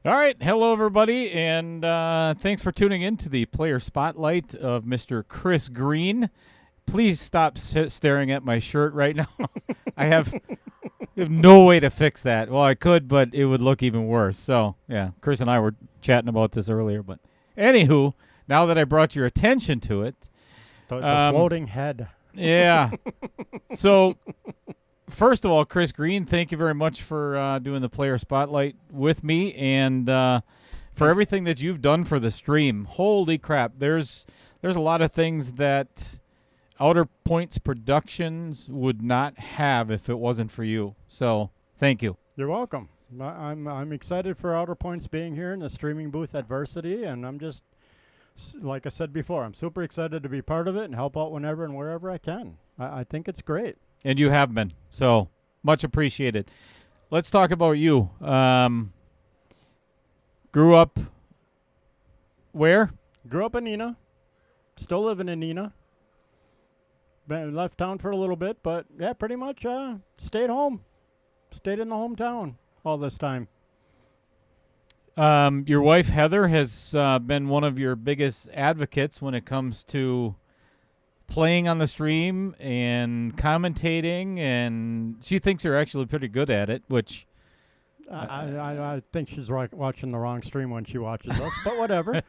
All right. Hello, everybody, and thanks for tuning in to the player spotlight of Mr. Chris Green. Please stop staring at my shirt right now. I have no way to fix that. Well, I could, but it would look even worse. So, yeah, Chris and I were chatting about this earlier. But anywho, now that I brought your attention to it. The floating head. Yeah. So, first of all, Chris Green, thank you very much for doing the player spotlight with me and for everything that you've done for the stream. Holy crap. There's a lot of things that Outer Points Productions would not have if it wasn't for you. So, thank you. You're welcome. I'm excited for Outer Points being here in the streaming booth adversity, and I'm just, like I said before, I'm super excited to be part of it and help out whenever and wherever I can. I think it's great. And you have been. So, much appreciated. Let's talk about you. Grew up where? Grew up in Neenah. Still living in Neenah. Left town for a little bit, but yeah, pretty much stayed home. Stayed in the hometown all this time. Your wife, Heather, has been one of your biggest advocates when it comes to playing on the stream and commentating, and she thinks you're actually pretty good at it, which I think she's watching the wrong stream when she watches us, but whatever.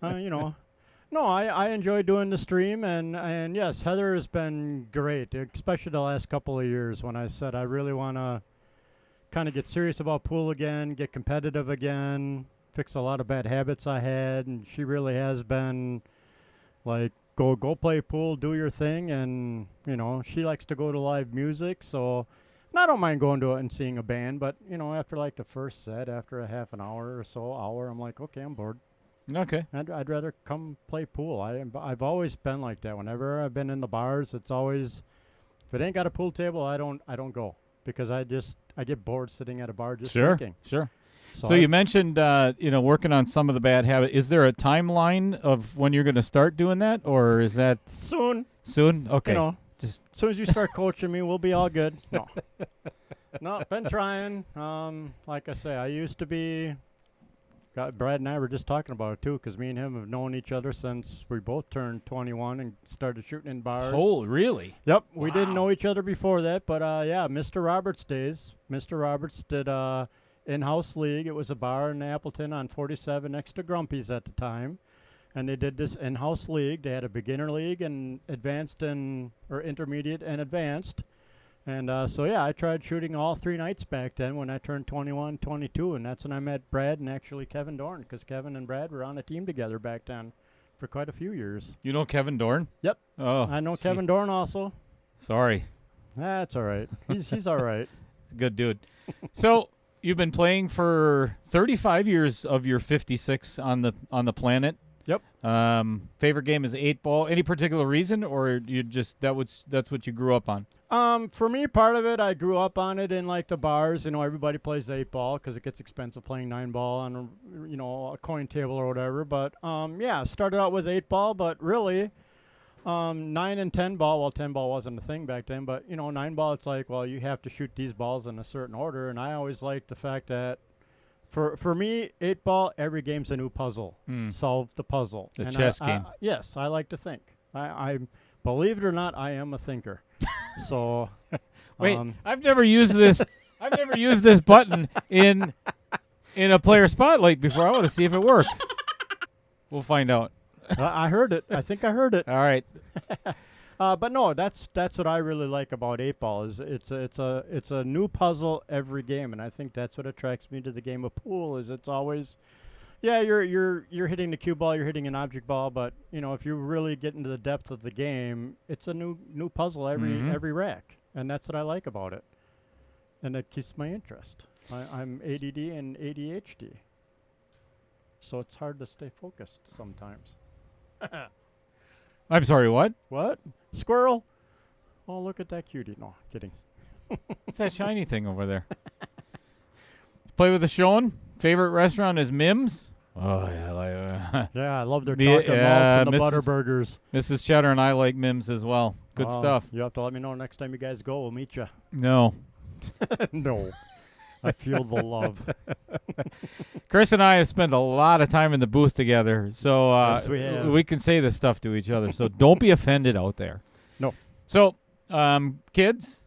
No, I enjoy doing the stream, and yes, Heather has been great, especially the last couple of years when I said I really want to kind of get serious about pool again, get competitive again, fix a lot of bad habits I had, and she really has been like, go play pool, do your thing, and she likes to go to live music, so and I don't mind going to it and seeing a band, but after like the first set, after a half an hour or so, I'm like, okay, I'm bored. Okay. I'd rather come play pool. I've always been like that. Whenever I've been in the bars, it's always, if it ain't got a pool table, I don't go, because I get bored sitting at a bar just thinking. Sure. So you mentioned working on some of the bad habits. Is there a timeline of when you're going to start doing that, or is that soon? Soon? Okay. Just as soon as you start coaching me, we'll be all good. No, been trying. Like I say, I used to be. Brad and I were just talking about it too, because me and him have known each other since we both turned 21 and started shooting in bars. Oh, really? Yep. Wow. We didn't know each other before that, but yeah, Mr. Roberts days. Mr. Roberts did in-house league. It was a bar in Appleton on 47 next to Grumpy's at the time, and they did this in-house league. They had a beginner league and advanced or intermediate and advanced. And so, yeah, I tried shooting all 3 nights back then when I turned 21, 22, and that's when I met Brad and actually Kevin Dorn, because Kevin and Brad were on a team together back then for quite a few years. You know Kevin Dorn? Yep. Oh, I know Kevin Dorn also. Sorry. That's all right. He's all right. He's a good dude. So you've been playing for 35 years of your 56 on the planet. Yep. Favorite game is 8-ball. Any particular reason, or you just that's what you grew up on? For me, part of it, I grew up on it in like the bars. Everybody plays 8-ball because it gets expensive playing 9-ball on a coin table or whatever. But yeah, started out with 8-ball, but really 9 and 10-ball. Well, 10-ball wasn't a thing back then, but 9-ball, it's like, well, you have to shoot these balls in a certain order, and I always liked the fact that. For me, 8-ball, every game's a new puzzle. Solve the puzzle. The chess game. Yes, I like to think. I believe it or not, I am a thinker. So, wait, I've never used this. I've never used this button in a player spotlight before. I want to see if it works. We'll find out. I heard it. I think I heard it. All right. But no, that's what I really like about 8-ball is it's a new puzzle every game, and I think that's what attracts me to the game of pool. Is it's always, yeah, you're hitting the cue ball, you're hitting an object ball, but if you really get into the depth of the game, it's a new puzzle every rack, and that's what I like about it, and it keeps my interest. I'm ADD and ADHD, so it's hard to stay focused sometimes. I'm sorry, what? What? Squirrel? Oh, look at that cutie. No, kidding. What's that shiny thing over there? Play with the Sean. Favorite restaurant is Mims. Oh, yeah. Yeah, I love their chocolate malts and the butter burgers. Mrs. Cheddar and I like Mims as well. Good stuff. You have to let me know next time you guys go. We'll meet you. No. No. I feel the love. Chris and I have spent a lot of time in the booth together, so Yes, we have. we can say this stuff to each other. So don't be offended out there. No. So, kids?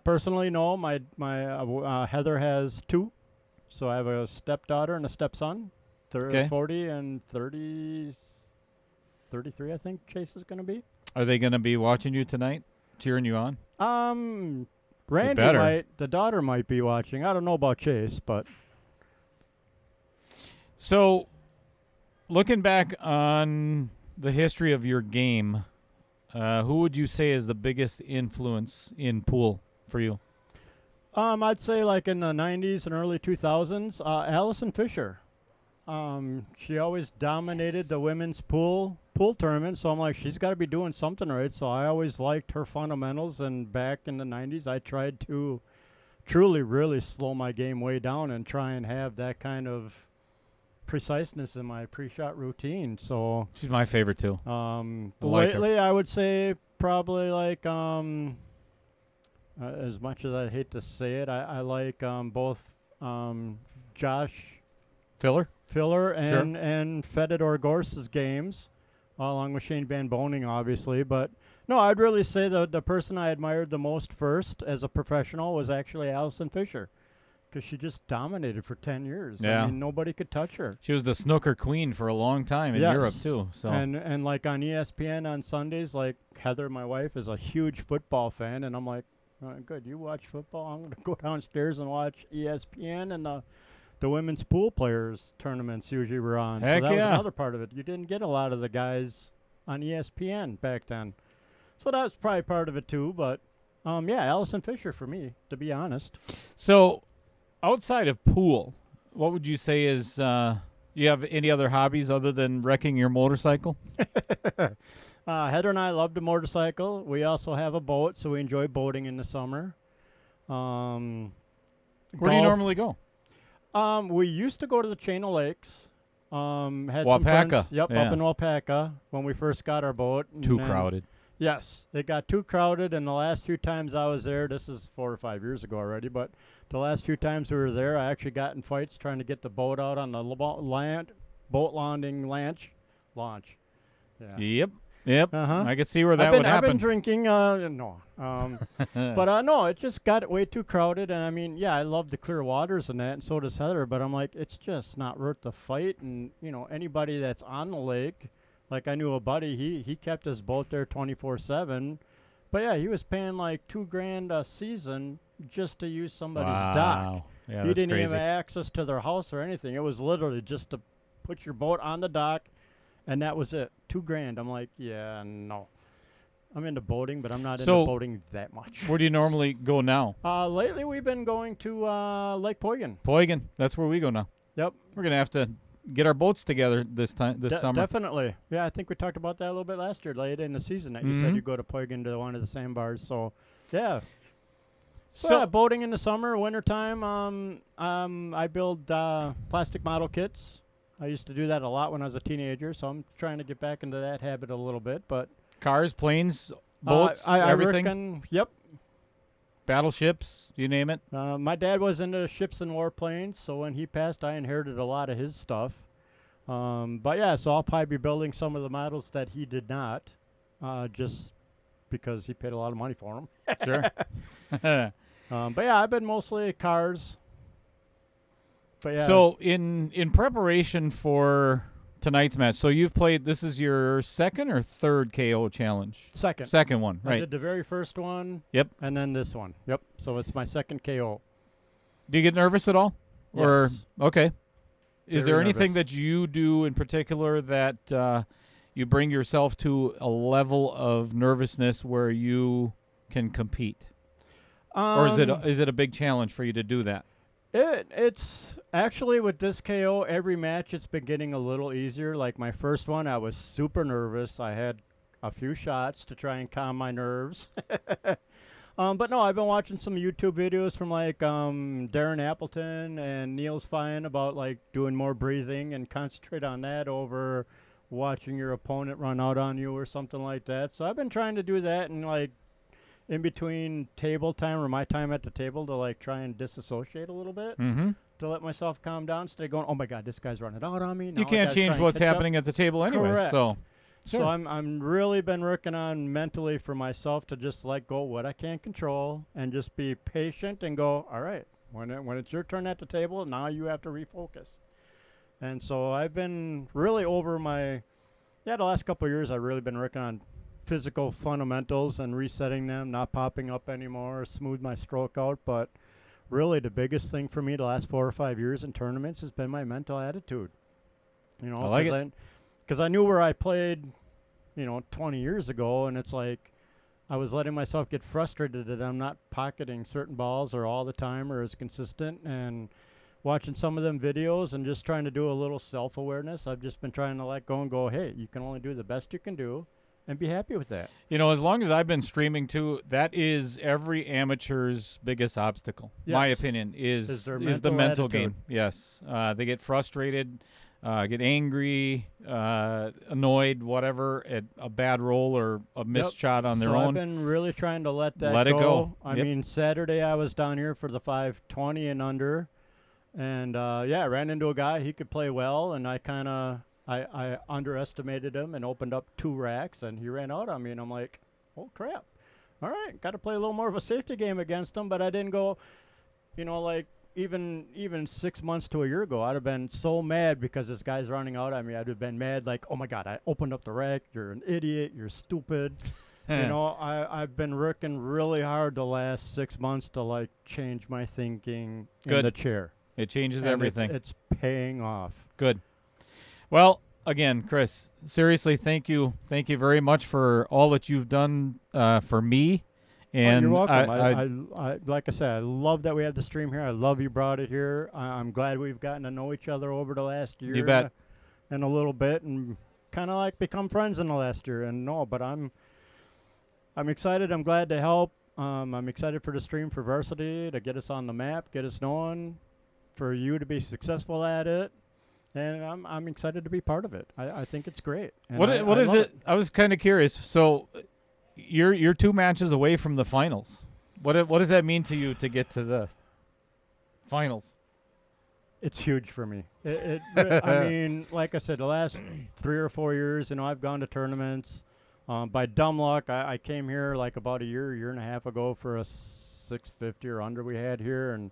Personally, no. My Heather has 2, so I have a stepdaughter and a stepson. Okay. 40 and 30, 33, I think Chase is going to be. Are they going to be watching you tonight, cheering you on? Randy better. might. The daughter might be watching. I don't know about Chase, but So, looking back on the history of your game, who would you say is the biggest influence in pool for you? I'd say like in the 90s and early 2000s, Allison Fisher. She always dominated the women's pool tournament, so I'm like, she's got to be doing something right. So I always liked her fundamentals, and back in the 90s, I tried to truly, really slow my game way down and try and have that kind of preciseness in my pre-shot routine. So She's my favorite too. like her. lately, I would say probably like as much as I hate to say it, I like both Josh Filler? Filler Sure. and Fedor Gorse's games, along with Shane Van Boning, obviously. But no, I'd really say the person I admired the most first as a professional was actually Allison Fisher, because she just dominated for 10 years. Yeah. I mean, nobody could touch her. She was the snooker queen for a long time in Yes. Europe too. So And like on ESPN on Sundays, like Heather, my wife, is a huge football fan, and I'm like, good, you watch football? I'm going to go downstairs and watch ESPN, and the women's pool players tournaments usually were on. Heck so that was yeah. another part of it. You didn't get a lot of the guys on ESPN back then. So that was probably part of it too. But yeah, Allison Fisher for me, to be honest. So, outside of pool, what would you say is you have any other hobbies other than wrecking your motorcycle? Heather and I love to motorcycle. We also have a boat, so we enjoy boating in the summer. Where do you golf. normally go? We used to go to the Chain of Lakes. Had some Wapaka. friends. Yep, Yeah. up in Wapaka when we first got our boat. Too and then- crowded. Yes, it got too crowded, and the last few times I was there, this is 4 or 5 years ago already, but the last few times we were there, I actually got in fights trying to get the boat out on the boat landing launch. Yeah. Yep. Uh-huh. I could see where that I've been, would I've been happen. drinking, no. But no, it just got way too crowded, and I mean, yeah, I love the clear waters and that, and so does Heather, but I'm like, it's just not worth the fight, and, anybody that's on the lake, like I knew a buddy, he kept his boat there 24/7, but yeah, he was paying like $2,000 a season just to use somebody's dock. Wow. Yeah, He that's didn't crazy. even have access to their house or anything. It was literally just to put your boat on the dock, and that was it. $2,000. I'm like, yeah, no. I'm into boating, but I'm not So, into boating that much. Where do you normally go now? Lately, we've been going to Lake Poygan. Poygan. That's where we go now. Yep. We're gonna have to get our boats together this summer. Definitely. Yeah, I think we talked about that a little bit last year, late in the season, that you said Mhm. you go to Poygan to one of the sandbars. So, yeah. So, So- yeah, boating in the summer, wintertime. I build plastic model kits. I used to do that a lot when I was a teenager, so I'm trying to get back into that habit a little bit. But Cars, planes, boats, I everything. reckon, yep. Battleships, you name it. My dad was into ships and warplanes, so when he passed, I inherited a lot of his stuff. But yeah, so I'll probably be building some of the models that he did not, just because he paid a lot of money for them. Sure. But yeah, I've been mostly cars. But yeah, So in preparation for tonight's match, so you've played. This is your second or third KO challenge. second. Second one, I right? did the very first one. Yep. And then this one. Yep. So it's my second KO. Do you get nervous at all? Or Yes. okay. Is Very there anything nervous. that you do in particular that you bring yourself to a level of nervousness where you can compete, or is it a big challenge for you to do that? It's actually with this KO, every match it's been getting a little easier. Like my first one, I was super nervous. I had a few shots to try and calm my nerves. But no, I've been watching some YouTube videos from like Darren Appleton and Niels Fine about like doing more breathing and concentrate on that over watching your opponent run out on you or something like that. So I've been trying to do that and like in between table time or my time at the table to like try and disassociate a little bit. Mm-hmm. to let myself calm down instead of going, oh my God, this guy's running out on me. Now You I can't gotta change try and what's catch up." happening at the table anyway. Correct. So, So I'm really been working on mentally for myself to just let go what I can't control and just be patient and go, all right, when it's your turn at the table, now you have to refocus. And so I've been really over the last couple of years I've really been working on physical fundamentals and resetting them, not popping up anymore, smooth my stroke out. But really the biggest thing for me the last 4 or 5 years in tournaments has been my mental attitude. You know, I like it. Because I knew where I played, 20 years ago, and it's like I was letting myself get frustrated that I'm not pocketing certain balls or all the time or as consistent. And watching some of them videos and just trying to do a little self-awareness, I've just been trying to let go and go, hey, you can only do the best you can do and be happy with that. as long as I've been streaming too, that is every amateur's biggest obstacle. My Yes. opinion Is their is the mental mental attitude. game. Yes, they get frustrated, get angry, annoyed, whatever at a bad roll or a missed shot on their so I've own. been really trying to let that Let it go. I Yep. mean, Saturday I was down here for the 520 and under, and I ran into a guy. He could play well, and I underestimated him and opened up 2 racks, and he ran out on me, and I'm like, oh crap! All right, got to play a little more of a safety game against him. But I didn't go, like even 6 months to a year ago, I'd have been so mad because this guy's running out on me. I'd have been mad like, oh my God, I opened up the rack. You're an idiot. You're stupid. I've been working really hard the last 6 months to change my thinking in Good. the chair. It changes And everything. It's paying off. Good. Well, again, Chris, seriously, thank you very much for all that you've done for me. And you're welcome. I like I said, I love that we have the stream here. I love you brought it here. I'm glad we've gotten to know each other over the last year. You bet. And a little bit, and kind of become friends in the last year. And but I'm excited. I'm glad to help. I'm excited for the stream for Varsity to get us on the map, get us known, for you to be successful at it. And I'm excited to be part of it. I think it's great. And what is love it? I was kind of curious. So, you're 2 matches away from the finals. What does that mean to you to get to the finals? It's huge for me. I mean, like I said, the last 3 or 4 years, I've gone to tournaments. By dumb luck, I came here about a year and a half ago for a 650 or under we had here, and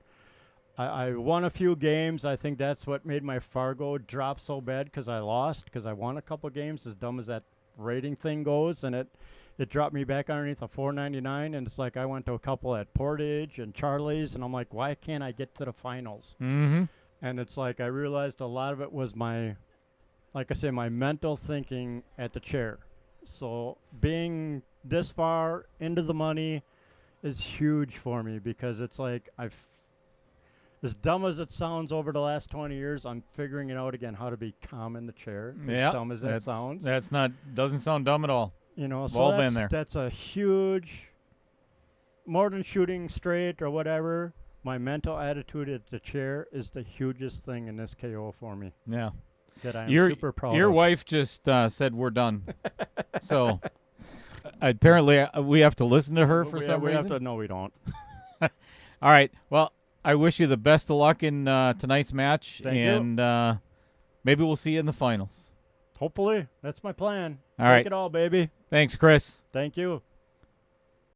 I won a few games. I think that's what made my Fargo drop so bad because I lost, because I won a couple games, as dumb as that rating thing goes, and it dropped me back underneath a 499, and it's like I went to a couple at Portage and Charlie's, and I'm like, why can't I get to the finals? Mm-hmm. And it's like I realized a lot of it was my mental thinking at the chair. So being this far into the money is huge for me, because it's like as dumb as it sounds over the last 20 years, I'm figuring it out again, how to be calm in the chair. Yeah, As dumb as that sounds. Doesn't sound dumb at all. So all been there. that's a huge, more than shooting straight or whatever, my mental attitude at the chair is the hugest thing in this KO for me. Yeah. That I'm Your super proud Your of. wife just said we're done. So apparently we have to listen to her for some reason. No, we don't. All right. Well, I wish you the best of luck in tonight's match, Thank you. and maybe we'll see you in the finals. Hopefully. That's my plan. All right. Take it all, baby. Thanks, Chris. Thank you.